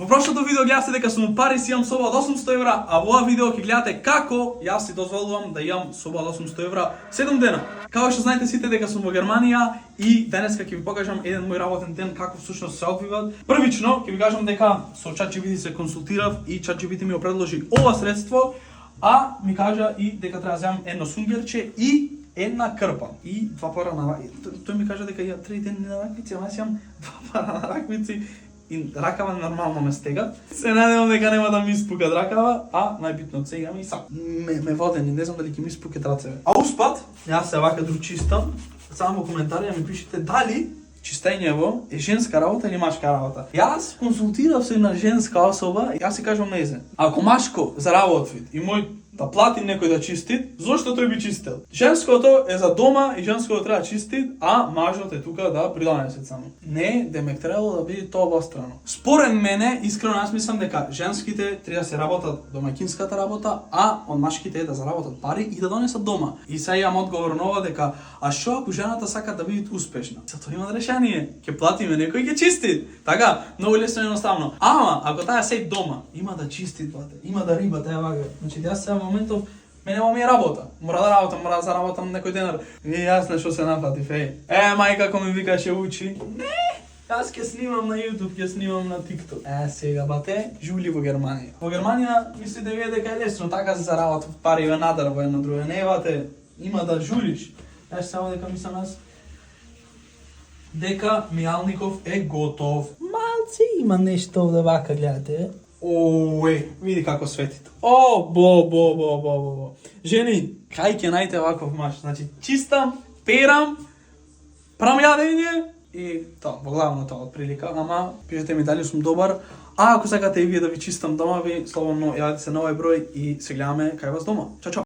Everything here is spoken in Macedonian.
Во прошлото видео гледавте дека сум пари си имам соба од 800 евра, а во ова видео ќе гледате како јас си дозволувам да имам соба од 800 евра 7 дена. Како што знаете сите дека сум во Германија и денеска ќе ви покажам еден мој работен ден како всушност се одвиват. Првично ќе ви кажам дека со ChatGPT се консултирав и ChatGPT ми го предложи ова средство, а ми кажа и дека треба да земам едно сунгерче и една крпа и два пара на тој ми кажа дека ја 3 дена на раквици, ама јас имам два пара на раквици и ракава нормално ме стегат. Се надевам дека нема да ми испукат ракава, а најбитно сега ми са ме воден и не знам дали ќе ми испукат рацеве. А успат, јас се вака друг чистам. Само во коментари ми пишете дали чистењево е женска работа или машка работа. Јас консултирав се на женска особа, јас си кажувам нејзе. Ако машко заработи и мој да плати некој да чисти, зошто тој би чистел? Женското е за дома и женското треба чисти, а мажот е тука да придонесе само. Не, демек требало да биде тоа обострано. Според мене, искрено јас мислам дека женските треба да се работат домаќинската работа, а од машките е да заработат пари и да донесат дома. И сега имам одговор на ова дека, а што ако жената сака да биде успешна? За тоа има решение. Ќе платиме некој ќе чисти. Така, многу лесно и едноставно. Ама ако таа седи дома, има да чисти плате, има да риба таа вага. Значи јас сега во моментов мене нема ми работа. Мора да работам, мора да заработам некој денар. И јас нешто се нафатив, мајка како ми викаше учи. Не, јас ќе снимам на YouTube, ќе снимам на TikTok. Сега бате, жули во Германија. Во Германија мислите вие дека е лесно, така се заработат пари во надар во едно друго. Не бате, има да жулиш. Јас само дека мислам јас дека Мијалников е готов. Малци има нешто овде вака, гледате. Види како светите. Бо. Жени, кај ќе најдете ваков маж? Значи, чистам, перам, правам јадење и тоа, во главно тоа од прилика, ама пишете ми дали сум добар. А ако сакате и вие да ви чистам дома, ви слободно јавете се на овој број и се гледаме кај вас дома. Чао, чао.